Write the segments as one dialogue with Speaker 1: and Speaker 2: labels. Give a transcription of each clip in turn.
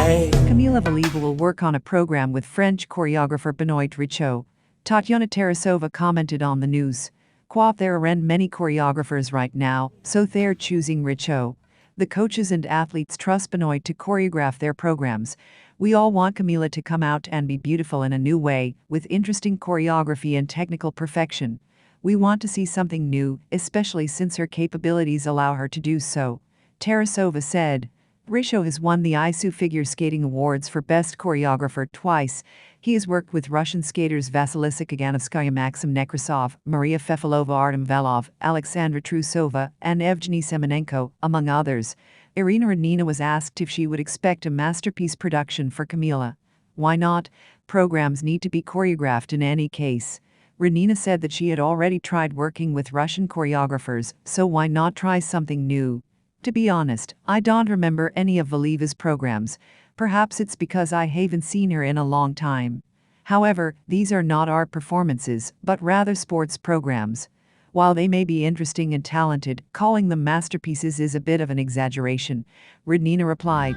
Speaker 1: Kamila Valieva will work on a program with French choreographer Benoit Richaud. Tatiana Tarasova commented on the news. There are many choreographers right now, so they're choosing Richaud. The coaches and athletes trust Benoit to choreograph their programs. We all want Kamila to come out and be beautiful in a new way, with interesting choreography and technical perfection. We want to see something new, especially since her capabilities allow her to do so. Tarasova said. Richaud has won the ISU Figure Skating Awards for Best Choreographer twice. He has worked with Russian skaters Vasilisa Kaganovskaya, Maxim Nekrasov, Maria Fefilova, Artem Valov, Alexandra Trusova, and Evgeny Semenenko, among others. Irina Renina was asked if she would expect a masterpiece production for Kamila. Why not? Programs need to be choreographed in any case. Renina said that she had already tried working with Russian choreographers, so why not try something new? To be honest, I don't remember any of Valieva's programs. Perhaps it's because I haven't seen her in a long time. However, these are not art performances, but rather sports programs. While they may be interesting and talented, calling them masterpieces is a bit of an exaggeration, Renina replied.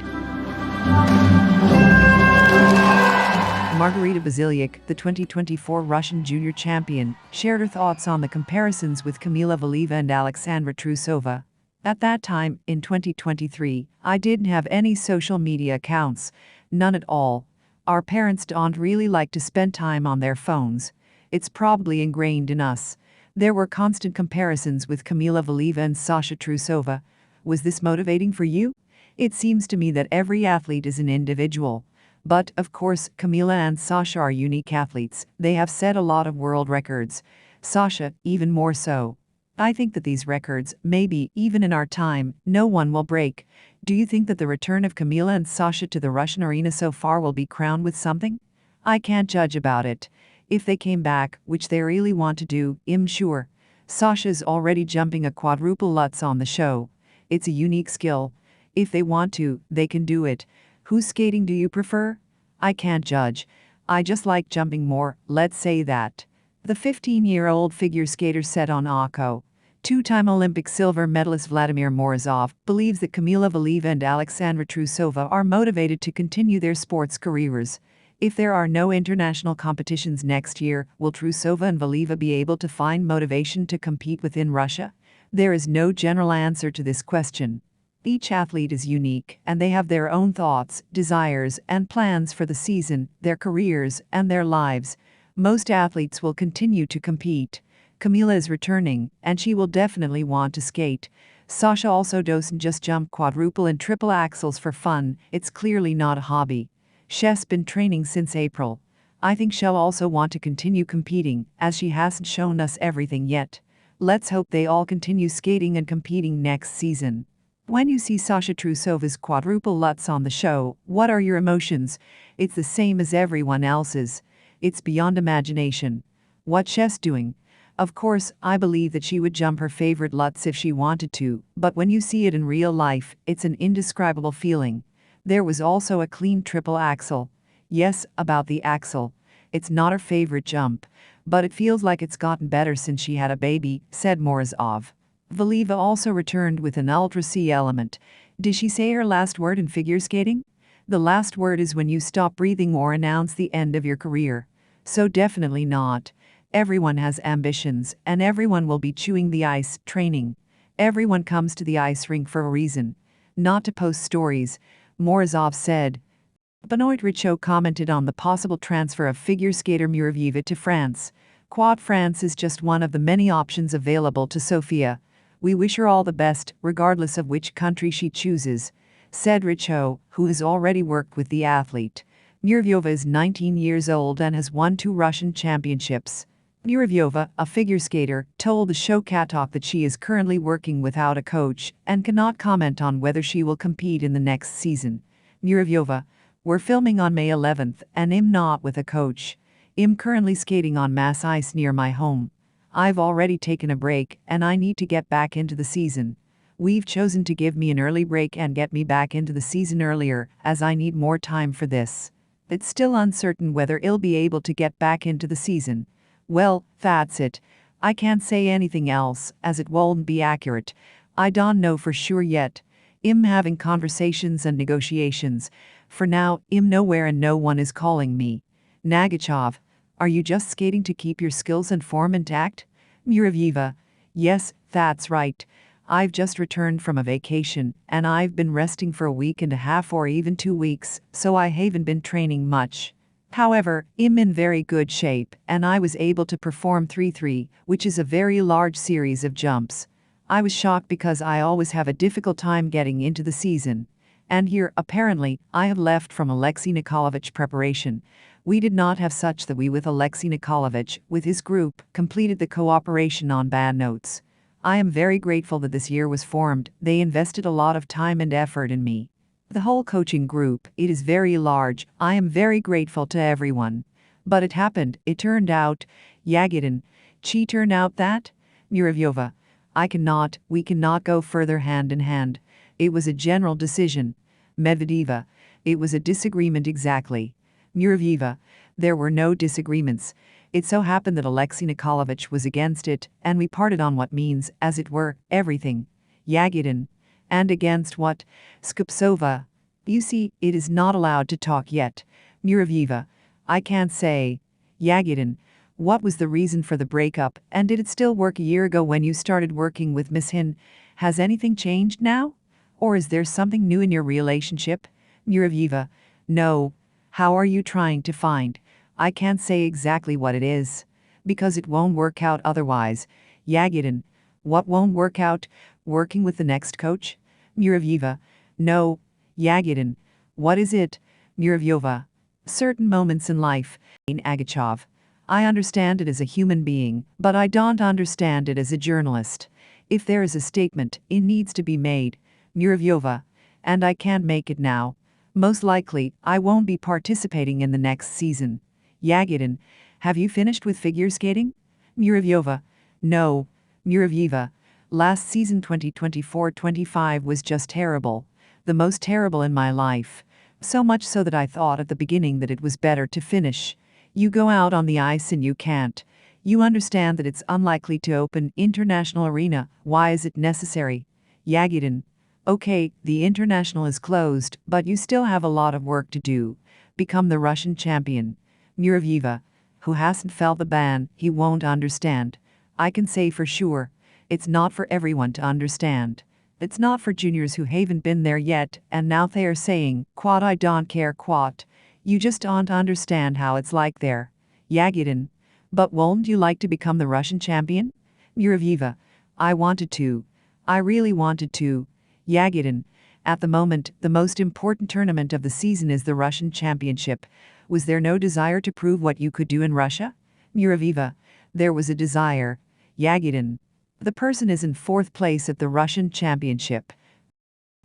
Speaker 1: Margarita Baziliak, the 2024 Russian junior champion, shared her thoughts on the comparisons with Kamila Valieva and Alexandra Trusova. At that time, in 2023, I didn't have any social media accounts. None at all. Our parents don't really like to spend time on their phones. It's probably ingrained in us. There were constant comparisons with Kamila Valieva and Sasha Trusova. Was this motivating for you? It seems to me that every athlete is an individual. But, of course, Kamila and Sasha are unique athletes. They have set a lot of world records. Sasha, even more so. I think that these records, maybe even in our time, no one will break. Do you think that the return of Kamila and Sasha to the Russian arena so far will be crowned with something? I can't judge about it. If they came back, which they really want to do, I'm sure. Sasha's already jumping a quadruple Lutz on the show. It's a unique skill. If they want to, they can do it. Whose skating do you prefer? I can't judge. I just like jumping more, let's say that. The 15-year-old figure skater set on Akko. Two-time Olympic silver medalist Vladimir Morozov believes that Kamila Valieva and Alexandra Trusova are motivated to continue their sports careers. If there are no international competitions next year, will Trusova and Valieva be able to find motivation to compete within Russia? There is no general answer to this question. Each athlete is unique, and they have their own thoughts, desires, and plans for the season, their careers, and their lives. Most athletes will continue to compete. Kamila is returning, and she will definitely want to skate. Sasha also doesn't just jump quadruple and triple axels for fun, it's clearly not a hobby. She's been training since April. I think she'll also want to continue competing, as she hasn't shown us everything yet. Let's hope they all continue skating and competing next season. When you see Sasha Trusova's quadruple Lutz on the show, what are your emotions? It's the same as everyone else's. It's beyond imagination. What's she's doing? Of course, I believe that she would jump her favorite Lutz if she wanted to, but when you see it in real life, it's an indescribable feeling. There was also a clean triple axel. Yes, about the axel. It's not her favorite jump, but it feels like it's gotten better since she had a baby, said Morozov. Valieva also returned with an Ultra C element. Did she say her last word in figure skating? The last word is when you stop breathing or announce the end of your career. So definitely not. Everyone has ambitions, and everyone will be chewing the ice, training. Everyone comes to the ice rink for a reason. Not to post stories, Morozov said. Benoit Richaud commented on the possible transfer of figure skater Miriva to France. France is just one of the many options available to Sofia. We wish her all the best, regardless of which country she chooses, said Richaud, who has already worked with the athlete. Miriva is 19 years old and has won 2 Russian championships. Miriva, a figure skater, told the show Katalk that she is currently working without a coach and cannot comment on whether she will compete in the next season. Miriva, we're filming on May 11th and I'm not with a coach. I'm currently skating on mass ice near my home. I've already taken a break and I need to get back into the season. We've chosen to give me an early break and get me back into the season earlier, as I need more time for this. It's still uncertain whether I'll be able to get back into the season. Well, that's it. I can't say anything else, as it won't be accurate. I don't know for sure yet. I'm having conversations and negotiations. For now, I'm nowhere and no one is calling me. Nagachev, are you just skating to keep your skills and form intact? Miriva, yes, that's right. I've just returned from a vacation, and I've been resting for a week and a half or even 2 weeks, so I haven't been training much. However, I'm in very good shape, and I was able to perform 3-3, which is a very large series of jumps. I was shocked because I always have a difficult time getting into the season. And here, apparently, I have left from Alexei Nikolaevich preparation. We did not have such that we with Alexei Nikolaevich, with his group, completed the cooperation on bad notes. I am very grateful that this year was formed. They invested a lot of time and effort in me. The whole coaching group, it is very large. I am very grateful to everyone. But it happened, it turned out, Yagidin, she turned out that? Miriva, we cannot go further hand in hand. It was a general decision. Medvedeva, it was a disagreement exactly. Miriva, there were no disagreements. It so happened that Alexei Nikolaevich was against it, and we parted on what means, as it were, everything. Yagidin. And against what? Skupsova. You see, it is not allowed to talk yet. Miriva, I can't say. Yagidin. What was the reason for the breakup, and did it still work a year ago when you started working with Miss Hin? Has anything changed now? Or is there something new in your relationship? Miriva, no. How are you trying to find? I can't say exactly what it is. Because it won't work out otherwise. Yagidin, what won't work out? Working with the next coach? Miriva, no. Yagidin, what is it? Miriva, certain moments in life. In Agachev, I understand it as a human being, but I don't understand it as a journalist. If there is a statement, it needs to be made. Miriva, and I can't make it now. Most likely, I won't be participating in the next season. Yagidin, have you finished with figure skating? Miriva, no. Miriva, last season 2024-25 was just terrible. The most terrible in my life. So much so that I thought at the beginning that it was better to finish. You go out on the ice and you can't. You understand that it's unlikely to open international arena. Why is it necessary? Yagidin, okay, the international is closed, but you still have a lot of work to do. Become the Russian champion. Miriva, who hasn't felt the ban, he won't understand. I can say for sure, it's not for everyone to understand. It's not for juniors who haven't been there yet, and now they are saying, quad I don't care quad. You just don't understand how it's like there. Yagidin, but won't you like to become the Russian champion? Miriva, I wanted to. I really wanted to. Yagidin, at the moment, the most important tournament of the season is the Russian Championship. Was there no desire to prove what you could do in Russia? Miriva, there was a desire. Yagidin, the person is in 4th place at the Russian Championship.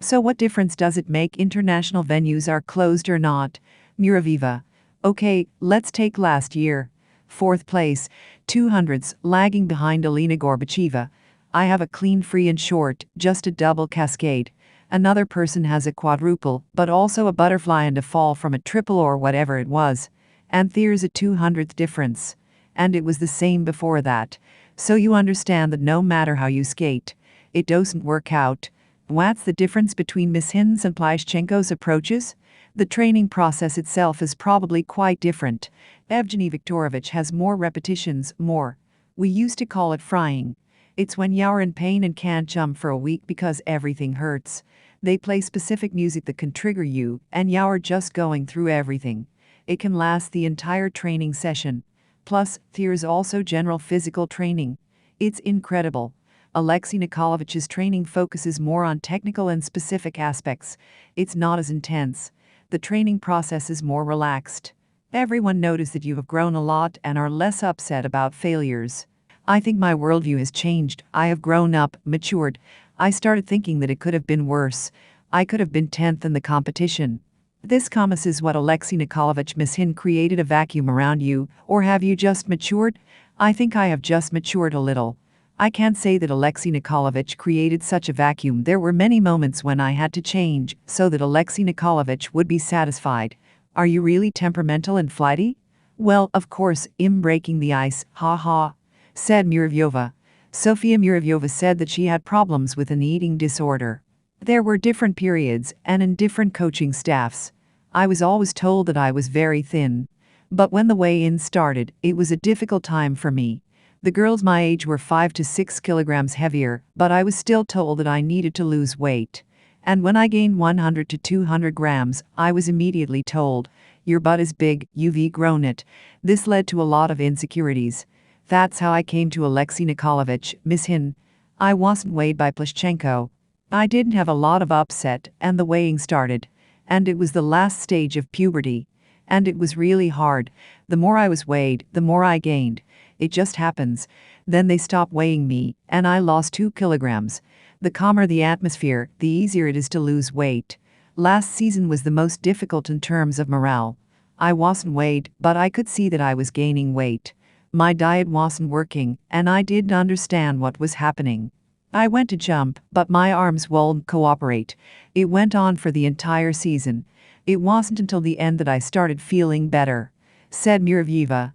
Speaker 1: So what difference does it make international venues are closed or not? Miriva, okay, let's take last year. 4th place, 200s, lagging behind Alina Gorbacheva. I have a clean free and short, just a double cascade. Another person has a quadruple, but also a butterfly and a fall from a triple or whatever it was. And there's a 200th difference. And it was the same before that. So you understand that no matter how you skate, it doesn't work out. What's the difference between Miss Hin's and Plyshchenko's approaches? The training process itself is probably quite different. Evgeny Viktorovich has more repetitions, more. We used to call it frying. It's when you're in pain and can't jump for a week because everything hurts. They play specific music that can trigger you, and you're just going through everything. It can last the entire training session. Plus, there's also general physical training. It's incredible. Alexei Nikolaevich's training focuses more on technical and specific aspects. It's not as intense. The training process is more relaxed. Everyone noticed that you have grown a lot and are less upset about failures. I think my worldview has changed. I have grown up, matured. I started thinking that it could have been worse. I could have been 10th in the competition. This comment is what Alexei Nikolaevich Miss Hin created a vacuum around you, or have you just matured? I think I have just matured a little. I can't say that Alexei Nikolaevich created such a vacuum. There were many moments when I had to change so that Alexei Nikolaevich would be satisfied. Are you really temperamental and flighty? Well, of course, I'm breaking the ice, ha ha, said Miriva. Sofia Miriva said that she had problems with an eating disorder. There were different periods and in different coaching staffs. I was always told that I was very thin. But when the weigh-in started, it was a difficult time for me. The girls my age were 5 to 6 kilograms heavier, but I was still told that I needed to lose weight. And when I gained 100 to 200 grams, I was immediately told, "Your butt is big, you've grown it." This led to a lot of insecurities. That's how I came to Alexei Nikolaevich, Miss Hin. I wasn't weighed by Plashchenko. I didn't have a lot of upset, and the weighing started. And it was the last stage of puberty. And it was really hard. The more I was weighed, the more I gained. It just happens. Then they stopped weighing me, and I lost 2 kilograms. The calmer the atmosphere, the easier it is to lose weight. Last season was the most difficult in terms of morale. I wasn't weighed, but I could see that I was gaining weight. My diet wasn't working, and I didn't understand what was happening. I went to jump, but my arms won't cooperate. It went on for the entire season. It wasn't until the end that I started feeling better, said Miriva.